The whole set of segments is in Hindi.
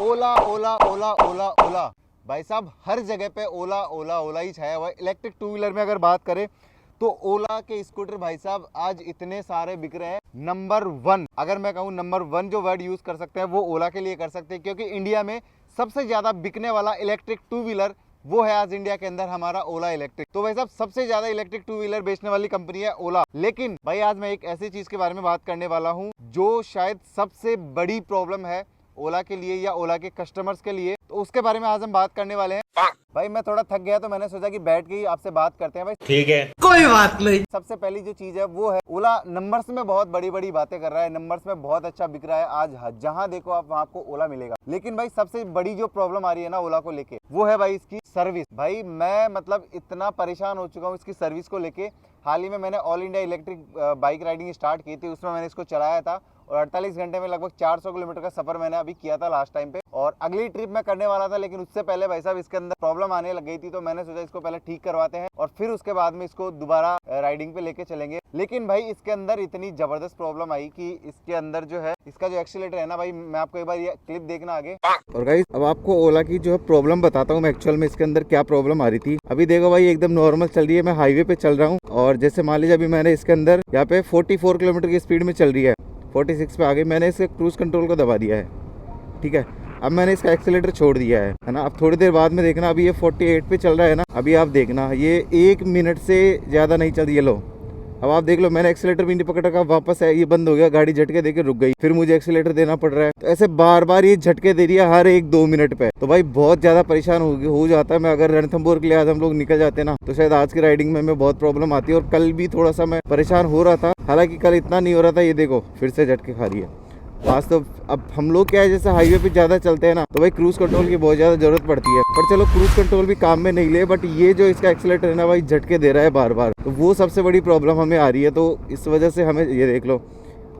ओला ओला ओला ओला ओला। भाई साहब हर जगह पे ओला ओला ओला ही छाया हुआ है। इलेक्ट्रिक टू व्हीलर में अगर बात करें तो ओला के स्कूटर भाई साहब आज इतने सारे बिक रहे हैं। नंबर 1, अगर मैं कहूँ नंबर 1 जो वर्ड यूज कर सकते हैं वो ओला के लिए कर सकते हैं, क्योंकि इंडिया में सबसे ज्यादा बिकने वाला इलेक्ट्रिक टू व्हीलर वो है आज इंडिया के अंदर हमारा ओला इलेक्ट्रिक। तो भाई साहब सबसे ज्यादा इलेक्ट्रिक टू व्हीलर बेचने वाली कंपनी है ओला। लेकिन भाई आज मैं एक ऐसी चीज के बारे में बात करने वाला हूँ जो शायद सबसे बड़ी प्रॉब्लम है ओला के लिए या ओला के कस्टमर्स के लिए, तो उसके बारे में आज हम बात करने वाले हैं। भाई मैं थोड़ा थक गया तो मैंने सोचा कि बैठ के ही आपसे बात करते हैं। भाई ठीक है, कोई बात नहीं। सबसे पहली जो चीज है वो है ओला नंबर्स में बहुत बड़ी बड़ी बातें कर रहा है, नंबर्स में बहुत अच्छा बिक रहा है। आज जहां देखो आप वहां आपको ओला मिलेगा। लेकिन भाई सबसे बड़ी जो प्रॉब्लम आ रही है ना ओला को लेके वो है भाई इसकी सर्विस। भाई मैं मतलब इतना परेशान हो चुका हूँ इसकी सर्विस को लेके। हाल ही में मैंने all India electric bike riding start की थी, उसमें मैंने इसको चलाया था और 48 घंटे में लगभग 400 किलोमीटर का सफर मैंने अभी किया था लास्ट टाइम पे। और अगली ट्रिप मैं करने वाला था, लेकिन उससे पहले भाई साहब इसके अंदर प्रॉब्लम आने लग गई थी, तो मैंने सोचा इसको पहले ठीक करवाते हैं और फिर उसके बाद में इसको दोबारा राइडिंग पे लेके चलेंगे। लेकिन भाई इसके अंदर इतनी जबरदस्त प्रॉब्लम आई कि इसके अंदर जो है इसका जो एक्सीलेटर है ना, भाई मैं आपको एक बार ये क्लिप देखना आगे। और गाइस अब आपको ओला की जो है प्रॉब्लम बताता हूँ मैं एक्चुअल में इसके अंदर क्या प्रॉब्लम आ रही थी। अभी देखो भाई एकदम नॉर्मल चल रही है, मैं हाईवे पे चल रहा हूँ और जैसे मान लीजिए अभी मैंने इसके अंदर यहाँ पे 44 किलोमीटर की स्पीड में चल रही है, 46 पे आ गई। मैंने इसके क्रूज कंट्रोल को दबा दिया है, ठीक है। अब मैंने इसका एक्सीलेटर छोड़ दिया है ना। अब थोड़ी देर बाद में देखना, अभी ये 48 पे चल रहा है ना, अभी आप देखना ये 1 मिनट से ज़्यादा नहीं चल रही है। लो अब आप देख लो, मैंने एक्सीलेटर भी नहीं पकड़ रखा, वापस है ये बंद हो गया, गाड़ी झटके देके रुक गई, फिर मुझे एक्सीलेटर देना पड़ रहा है। तो ऐसे बार बार ये झटके दे रही है हर 1-2 मिनट पे। तो भाई बहुत ज्यादा परेशान हो जाता है मैं। अगर रणथंभौर के लिए आज हम लोग निकल जाते ना तो शायद आज की राइडिंग में हमें बहुत प्रॉब्लम आती है। और कल भी थोड़ा सा मैं परेशान हो रहा था, हालांकि कल इतना नहीं हो रहा था। ये देखो फिर से झटके खा रही है आज। तो अब हम लोग क्या है, जैसे हाईवे पे ज्यादा चलते हैं ना तो भाई क्रूज कंट्रोल की बहुत ज्यादा जरूरत पड़ती है। पर चलो क्रूज कंट्रोल भी काम में नहीं ले, बट ये जो इसका एक्सीलेटर है ना भाई झटके दे रहा है बार बार, तो वो सबसे बड़ी प्रॉब्लम हमें आ रही है। तो इस वजह से हमें ये देख लो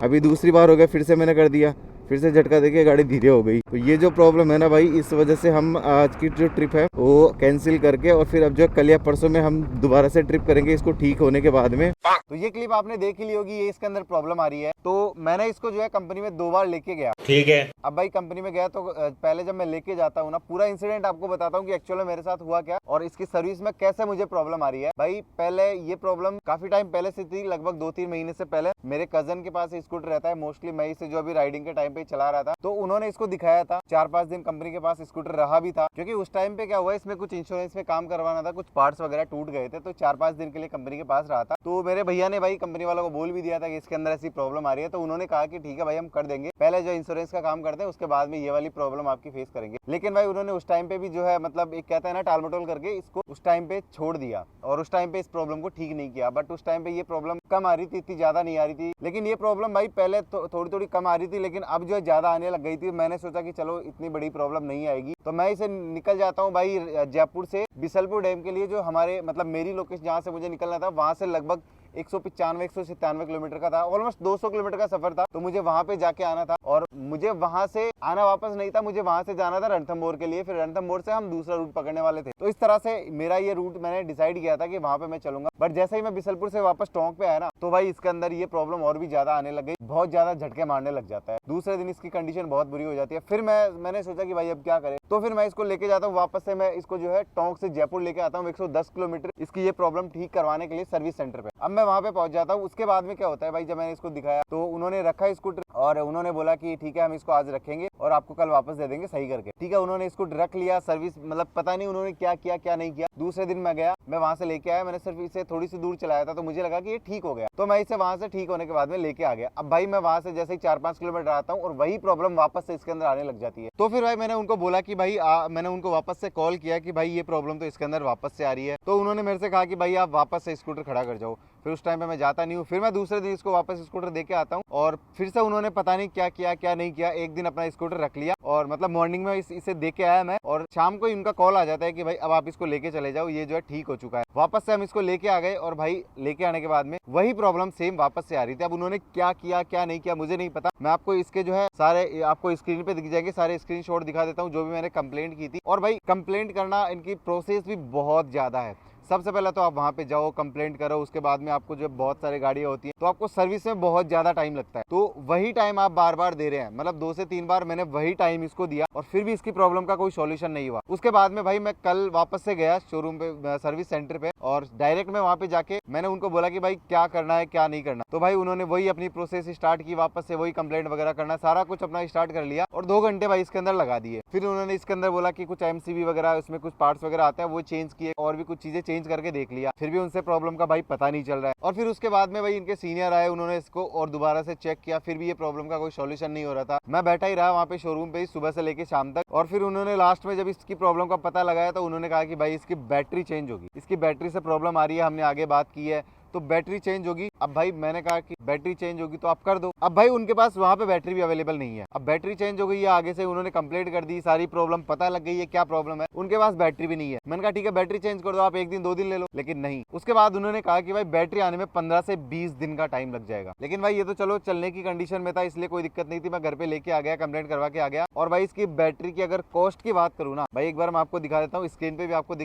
अभी दूसरी बार हो गया, फिर से मैंने कर दिया, फिर से झटका देके गाड़ी धीरे हो गई। तो ये जो प्रॉब्लम है ना भाई, इस वजह से हम आज की जो ट्रिप है वो कैंसिल करके और फिर अब जो कल या परसों में हम दोबारा से ट्रिप करेंगे इसको ठीक होने के बाद में। तो ये क्लिप आपने देख ही ली होगी, ये इसके अंदर प्रॉब्लम आ रही है। तो मैंने इसको जो है कंपनी में 2 बार लेके गया, ठीक है। अब भाई कंपनी में गया तो पहले जब मैं लेके जाता हूँ ना, पूरा इंसिडेंट आपको बताता हूँ कि एक्चुअल में मेरे साथ हुआ क्या और इसकी सर्विस में कैसे मुझे प्रॉब्लम आ रही है। भाई पहले ये प्रॉब्लम काफी टाइम पहले से थी, लगभग 2-3 महीने से पहले। मेरे कजन के पास स्कूटर रहता है, मोस्टली मैं इसे जो अभी राइडिंग के टाइम पे चला रहा था, तो उन्होंने इसको दिखाया था। 4-5 दिन कंपनी के पास स्कूटर रहा भी था, क्योंकि उस टाइम पे क्या हुआ, इसमें कुछ इंश्योरेंस में काम करवाना था, कुछ पार्ट्स वगैरह टूट गए थे, तो 4-5 दिन के लिए कंपनी के पास रहा था। तो मेरे भैया ने भाई कंपनी वालों को बोल भी दिया था कि इसके अंदर ऐसी प्रॉब्लम आ रही है, तो उन्होंने कहा कि ठीक है भाई हम कर देंगे, पहले जो इंश्योरेंस का काम करते हैं उसके बाद में ये वाली प्रॉब्लम आपकी फेस करेंगे। लेकिन भाई उन्होंने उस टाइम पे भी जो है मतलब एक कहता है ना टाल मटोल करके इसको उस टाइम पे छोड़ दिया और उस टाइम पे इस प्रॉब्लम को ठीक नहीं किया। बट उस टाइम पे ये प्रॉब्लम कम आ रही थी, इतनी ज्यादा नहीं आ रही थी। लेकिन ये प्रॉब्लम भाई पहले थोड़ी थोड़ी कम आ रही थी, लेकिन अब जो है ज्यादा आने लग गई थी। मैंने सोचा कि चलो इतनी बड़ी प्रॉब्लम नहीं आएगी, तो मैं इसे निकल जाता हूँ भाई जयपुर से बिसलपुर डैम के लिए, जो हमारे मतलब मेरी लोकेशन जहाँ से मुझे निकलना था वहां से लगभग 195-197 किलोमीटर का था, ऑलमोस्ट 200 किलोमीटर का सफर था। तो मुझे वहां पे जाके आना था और मुझे वहां से आना वापस नहीं था, मुझे वहां से जाना था रणथंभौर के लिए, फिर रणथंभौर से हम दूसरा रूट पकड़ने वाले थे। तो इस तरह से मेरा ये रूट मैंने डिसाइड किया था कि वहां पे मैं चलूंगा। बट जैसे ही मैं बिसलपुर से वापस टोंक पे आया ना, तो भाई इसके अंदर ये प्रॉब्लम और भी ज्यादा आने लग गई, बहुत ज्यादा झटके मारने लग जाता है। दूसरे दिन इसकी कंडीशन बहुत बुरी हो जाती है। फिर मैंने सोचा कि भाई अब क्या करें, तो फिर मैं इसको लेके जाता हूँ वापस से। मैं इसको जो है टोंक से जयपुर लेके आता हूँ 110 किलोमीटर इसकी ये प्रॉब्लम ठीक करवाने के लिए सर्विस सेंटर पे। अब मैं वहां पे पहुंच जाता हूँ। उसके बाद में क्या होता है भाई, जब मैंने इसको दिखाया तो उन्होंने रखा स्कूटर और उन्होंने बोला कि ठीक है हम इसको आज रखेंगे और आपको कल वापस दे देंगे सही करके। ठीक है, उन्होंने इसको रख लिया, सर्विस मतलब पता नहीं उन्होंने क्या किया क्या नहीं किया। दूसरे दिन मैं गया, मैं वहां से लेके आया, मैंने सिर्फ इसे थोड़ी सी दूर चलाया था, तो मुझे लगा कि ये ठीक हो गया, तो मैं इसे वहां से ठीक होने के बाद में लेके आ गया। अब भाई मैं वहां से जैसे ही 4-5 किलोमीटर आता हूँ और वही प्रॉब्लम वापस से इसके अंदर आने लग जाती है। तो फिर भाई मैंने उनको बोला कि भाई मैंने उनको वापस से कॉल किया कि भाई ये प्रॉब्लम तो इसके अंदर वापस से आ रही है। तो उन्होंने मेरे से कहा कि भाई आप वापस से स्कूटर खड़ा कर जाओ। फिर उस टाइम पे मैं जाता नहीं हूँ, फिर मैं दूसरे दिन इसको वापस स्कूटर देके आता हूँ और फिर से उन्होंने पता नहीं क्या किया क्या नहीं किया। एक दिन अपना स्कूटर रख लिया और मतलब मॉर्निंग में इसे देके आया मैं, और शाम को ही उनका कॉल आ जाता है कि भाई अब आप इसको लेके चले जाओ, ये जो है ठीक हो चुका है। वापस से हम इसको लेके आ गए और भाई लेके आने के बाद में वही प्रॉब्लम सेम वापस से आ रही थी। अब उन्होंने क्या किया क्या नहीं किया मुझे नहीं पता। मैं आपको इसके जो है सारे आपको स्क्रीन पे दिख जाएंगे, सारे स्क्रीनशॉट दिखा देता हूँ जो भी मैंने कंप्लेंट की थी। और भाई कंप्लेंट करना इनकी प्रोसेस भी बहुत ज्यादा है। सबसे पहले तो आप वहाँ पे जाओ, कंप्लेंट करो, उसके बाद में आपको जो बहुत सारी गाड़ियाँ होती हैं तो आपको सर्विस में बहुत ज्यादा टाइम लगता है। तो वही टाइम आप बार बार दे रहे हैं, मतलब 2 से 3 बार मैंने वही टाइम इसको दिया और फिर भी इसकी प्रॉब्लम का कोई सॉल्यूशन नहीं हुआ। उसके बाद में भाई मैं कल वापस से गया शोरूम पे, सर्विस सेंटर पे, और डायरेक्ट मैं वहाँ पे जाके मैंने उनको बोला कि भाई क्या करना है क्या नहीं करना। तो भाई उन्होंने वही अपनी प्रोसेस स्टार्ट की, वापस से वही कंप्लेंट वगैरह करना, सारा कुछ अपना स्टार्ट कर लिया और 2 घंटे भाई इसके अंदर लगा दिए। फिर उन्होंने इसके अंदर बोला कि कुछ एमसीबी वगैरह उसमें कुछ पार्ट्स वगैरह आते हैं वो चेंज किए और भी कुछ चीजें चेंज करके देख लिया, फिर भी उनसे प्रॉब्लम का भाई पता नहीं चल रहा है। और फिर उसके बाद में भाई इनके सीनियर आए, उन्होंने इसको और दोबारा से चेक किया, फिर भी ये प्रॉब्लम का कोई सॉल्यूशन नहीं हो रहा था। मैं बैठा ही रहा वहाँ पे शोरूम पे ही सुबह से लेके शाम तक, और फिर उन्होंने लास्ट में जब इसकी प्रॉब्लम का पता लगाया तो उन्होंने कहा कि भाई इसकी बैटरी चेंज होगी, इसकी बैटरी से प्रॉब्लम आ रही है, हमने आगे बात की है तो बैटरी चेंज होगी। अब भाई मैंने कहा कि बैटरी चेंज होगी तो आप कर दो। अब भाई उनके पास वहाँ पे बैटरी भी अवेलेबल नहीं है। अब बैटरी चेंज हो गई है, आगे से उन्होंने कंप्लेंट कर दी, सारी प्रॉब्लम पता लग गई है क्या प्रॉब्लम है, उनके पास बैटरी भी नहीं है। मैंने कहा ठीक है बैटरी चेंज कर दो, आप 1 दिन 2 दिन ले लो, लेकिन नहीं। उसके बाद उन्होंने कहा कि भाई बैटरी आने में 15 से 20 दिन का टाइम लग जाएगा। लेकिन भाई ये तो चलो चलने की कंडीशन में था, इसलिए कोई दिक्कत नहीं थी, मैं घर पे लेके आ गया, कंप्लेंट करवा के आ गया। और भाई इसकी बैटरी की अगर कॉस्ट की बात करूँ ना भाई, एक बार मैं आपको दिखा देता हूँ, स्क्रीन पे भी आपको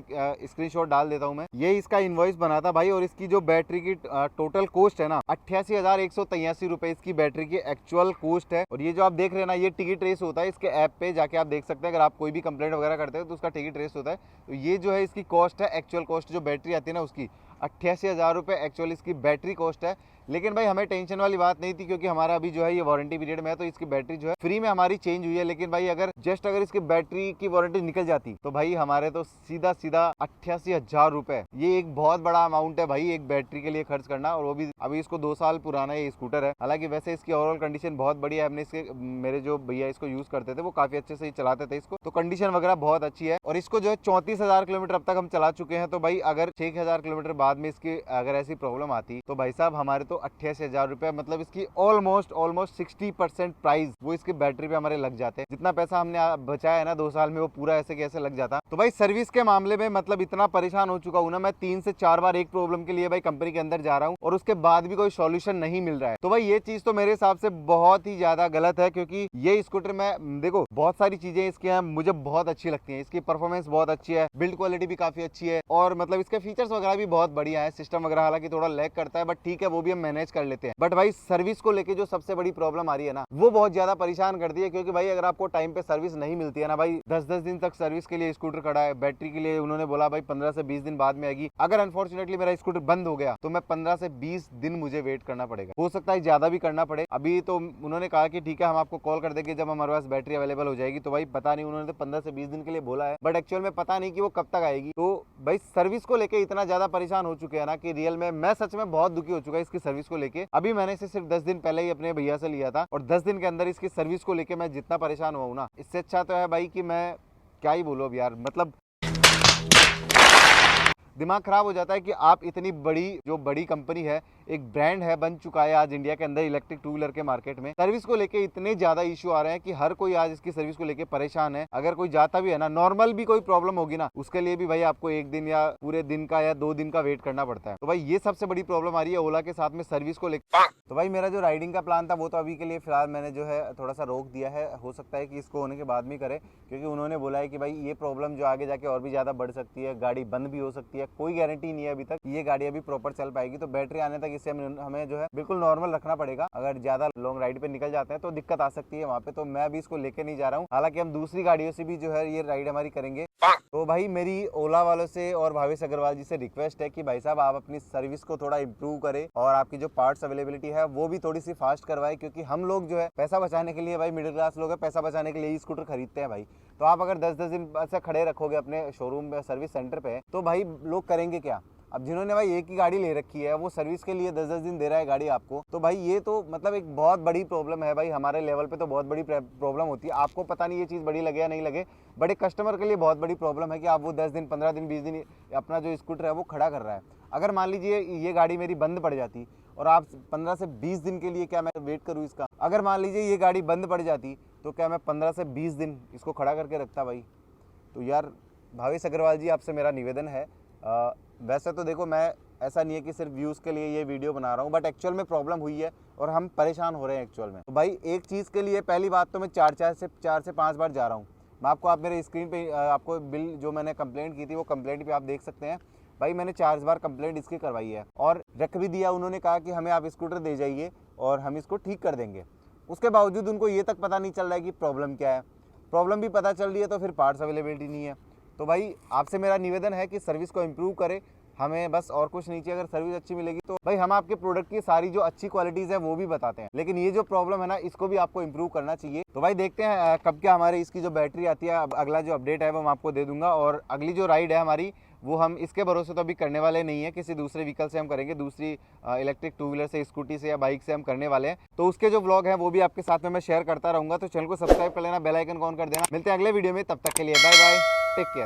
स्क्रीनशॉट डाल देता हूँ मैं। ये इसका इनवॉइस बना था भाई, और इसकी जो बैटरी की टोटल कॉस्ट है ना 88,183 रुपए इसकी बैटरी की एक्चुअल कॉस्ट है। और ये जो आप देख रहे हैं ना, ये टिकट रेस होता है, इसके ऐप पे जाके आप देख सकते हैं। अगर आप कोई भी कंप्लेंट वगैरह करते हैं तो उसका टिकट रेस होता है। तो ये जो है इसकी कॉस्ट है, एक्चुअल कॉस्ट जो बैटरी आती है ना उसकी 88,000 रुपए एक्चुअल इसकी बैटरी कॉस्ट है। लेकिन भाई हमें टेंशन वाली बात नहीं थी, क्योंकि हमारा अभी जो है ये वारंटी पीरियड में है, तो इसकी बैटरी जो है फ्री में हमारी चेंज हुई है। लेकिन भाई अगर इसकी बैटरी की वारंटी निकल जाती तो भाई हमारे तो सीधा 88,000 रुपए, ये एक बहुत बड़ा अमाउंट है भाई एक बैटरी के लिए खर्च करना। और वो भी अभी इसको 2 साल पुराना ये स्कूटर है। हालांकि वैसे इसकी ओवरऑल कंडीशन बहुत बढ़िया है। हमने इसके मेरे जो भैया इसको यूज करते थे वो काफी अच्छे से ही चलाते थे इसको, तो कंडीशन वगैरह बहुत अच्छी है। और इसको जो है 34,000 किलोमीटर अब तक हम चला चुके हैं। तो भाई अगर 6,000 किलोमीटर बाद में इसकी अगर ऐसी प्रॉब्लम आती तो भाई साहब हमारे तो 88,000 रुपए, मतलब इसकी ऑलमोस्ट 60% प्राइस वो इसकी बैटरी पे हमारे लग जाते हैं। जितना पैसा हमने बचाया है ना 2 साल में, वो पूरा ऐसे कैसे लग जाता। तो भाई सर्विस के मामले में मतलब इतना परेशान हो चुका हूं ना मैं, 3 से 4 बार एक प्रॉब्लम के लिए भाई कंपनी के अंदर जा रहा हूं और उसके बाद भी कोई सॉल्यूशन नहीं मिल रहा है। तो भाई ये चीज तो मेरे हिसाब से बहुत ही ज्यादा गलत है, क्योंकि ये स्कूटर में देखो बहुत सारी चीजें इसके हैं मुझे बहुत अच्छी लगती है। इसकी परफॉर्मेंस बहुत अच्छी है, बिल्ड क्वालिटी भी काफी अच्छी है, और मतलब इसके फीचर्स वगैरह भी बहुत बढ़िया है। सिस्टम वगैरह हालांकि थोड़ा लैग करता है, बट ठीक है वो भी हम मैनेज कर लेते हैं। बट भाई सर्विस को लेके जो सबसे बड़ी प्रॉब्लम आ रही है ना, वो बहुत ज्यादा परेशान करती है। क्योंकि भाई अगर आपको टाइम पे सर्विस नहीं मिलती है ना भाई, 10-10 दिन तक सर्विस के लिए स्कूटर खड़ा है, बैटरी के लिए उन्होंने बोला भाई 15 से 20 दिन बाद में आएगी। अगर अनफॉर्चुनेटली मेरा स्कूटर बंद हो गया तो मैं 15 से 20 दिन मुझे वेट करना पड़ेगा, हो सकता है ज्यादा भी करना पड़े। अभी तो उन्होंने कहा कि ठीक है हम आपको कॉल कर देंगे जब हमारे पास बैटरी अवेलेबल हो जाएगी। तो भाई पता नहीं, उन्होंने तो 15 से 20 दिन के लिए बोला है, बट एक्चुअल में पता नहीं कि वो कब तक आएगी। तो भाई सर्विस को लेके इतना ज्यादा परेशान हो चुके हैं ना कि रियल में मैं सच में बहुत दुखी हो चुका है इसकी सर्विस को लेके। अभी मैंने इसे सिर्फ 10 दिन पहले ही अपने भैया से लिया था, और 10 दिन के अंदर इसकी सर्विस को लेके मैं जितना परेशान हुआ हूं ना, इससे अच्छा तो है भाई कि मैं क्या ही बोलूं अब यार। मतलब दिमाग खराब हो जाता है कि आप इतनी बड़ी कंपनी है, एक ब्रांड है, बन चुका है आज इंडिया के अंदर इलेक्ट्रिक 2 व्हीलर के मार्केट में, सर्विस को लेके इतने ज्यादा इश्यू आ रहे हैं कि हर कोई आज इसकी सर्विस को लेके परेशान है। अगर कोई जाता भी है ना, नॉर्मल भी कोई प्रॉब्लम होगी ना, उसके लिए भी भाई आपको 1 दिन या पूरे दिन का या 2 दिन का वेट करना पड़ता है। तो भाई ये सबसे बड़ी प्रॉब्लम आ रही है ओला के साथ में सर्विस को लेकर। तो भाई मेरा जो राइडिंग का प्लान था वो तो अभी के लिए फिलहाल मैंने जो है थोड़ा सा रोक दिया है। हो सकता है कि इसको होने के बाद में करे, क्योंकि उन्होंने बोला है कि भाई ये प्रॉब्लम जो आगे जाके और भी ज्यादा बढ़ सकती है, गाड़ी बंद भी हो सकती है, कोई गारंटी नहीं है अभी तक ये गाड़ी अभी प्रॉपर चल पाएगी। तो बैटरी आने तक इसे हमें जो है बिल्कुल नॉर्मल रखना पड़ेगा। अगर ज्यादा लॉन्ग राइड पे निकल जाते हैं तो दिक्कत आ सकती है वहाँ पे। तो मैं अभी इसको लेके नहीं जा रहा हूँ, हालांकि हम दूसरी गाड़ियों से भी जो है ये राइड हमारी करेंगे। तो भाई मेरी ओला वालों से और भावेश अग्रवाल जी से रिक्वेस्ट है कि भाई साहब आप अपनी सर्विस को थोड़ा इंप्रूव करें और आपकी जो पार्ट्स अवेलेबिलिटी है वो भी थोड़ी सी फास्ट करवाए, क्योंकि हम लोग जो है पैसा बचाने के लिए, भाई मिडिल क्लास लोग है, पैसा बचाने के लिए ही स्कूटर खरीदते हैं भाई। तो आप अगर 10-10 दिन ऐसे खड़े रखोगे अपने शोरूम पे, सर्विस सेंटर पे, तो भाई लोग करेंगे क्या। अब जिन्होंने भाई एक ही गाड़ी ले रखी है वो सर्विस के लिए 10-10 दिन दे रहा है गाड़ी आपको, तो भाई ये तो मतलब एक बहुत बड़ी प्रॉब्लम है भाई। हमारे लेवल पे तो बहुत बड़ी प्रॉब्लम होती है, आपको पता नहीं ये चीज़ बड़ी लगे या नहीं लगे, बट एक कस्टमर के लिए बहुत बड़ी प्रॉब्लम है कि आप वो 10 दिन 15 दिन 20 दिन अपना जो स्कूटर है वो खड़ा कर रहा है। अगर मान लीजिए ये गाड़ी मेरी बंद पड़ जाती और आप 15 से 20 दिन के लिए क्या मैं वेट करूँ इसका। अगर मान लीजिए ये गाड़ी बंद पड़ जाती तो क्या मैं 15 से 20 दिन इसको खड़ा करके रखता भाई। तो यार भावेश अग्रवाल जी आपसे मेरा निवेदन है, वैसे तो देखो मैं ऐसा नहीं है कि सिर्फ व्यूज़ के लिए ये वीडियो बना रहा हूँ, बट एक्चुअल में प्रॉब्लम हुई है और हम परेशान हो रहे हैं एक्चुअल में। तो भाई एक चीज़ के लिए पहली बात तो मैं 4 से 5 बार जा रहा हूँ। मैं आपको, आप मेरे स्क्रीन पे आपको बिल जो मैंने कंप्लेंट की थी वो कंप्लेंट भी आप देख सकते हैं। भाई मैंने 4 बार कंप्लेंट इसकी करवाई है और रख भी दिया, उन्होंने कहा कि हमें आप स्कूटर दे जाइए और हम इसको ठीक कर देंगे। उसके बावजूद उनको ये तक पता नहीं चल रहा है कि प्रॉब्लम क्या है। प्रॉब्लम भी पता चल रही है तो फिर पार्ट्स अवेलेबिलिटी नहीं है। तो भाई आपसे मेरा निवेदन है कि सर्विस को इम्प्रूव करें, हमें बस और कुछ नहीं चाहिए। अगर सर्विस अच्छी मिलेगी तो भाई हम आपके प्रोडक्ट की सारी जो अच्छी क्वालिटीज़ है वो भी बताते हैं, लेकिन ये जो प्रॉब्लम है ना इसको भी आपको इम्प्रूव करना चाहिए। तो भाई देखते हैं कब क्या हमारे इसकी जो बैटरी आती है, अगला जो अपडेट है वो मैं आपको दे दूंगा। और अगली जो राइड है हमारी वो हम इसके भरोसे तो अभी करने वाले नहीं है, किसी दूसरे व्हीकल से हम करेंगे, दूसरी इलेक्ट्रिक 2 व्हीलर से, स्कूटी से या बाइक से हम करने वाले हैं। तो उसके जो व्लॉग है वो भी आपके साथ में मैं शेयर करता रहूंगा। तो चैनल को सब्सक्राइब कर लेना, बेल आइकन ऑन कर देना। मिलते हैं अगले वीडियो में, तब तक के लिए बाय बाय, टेक केयर।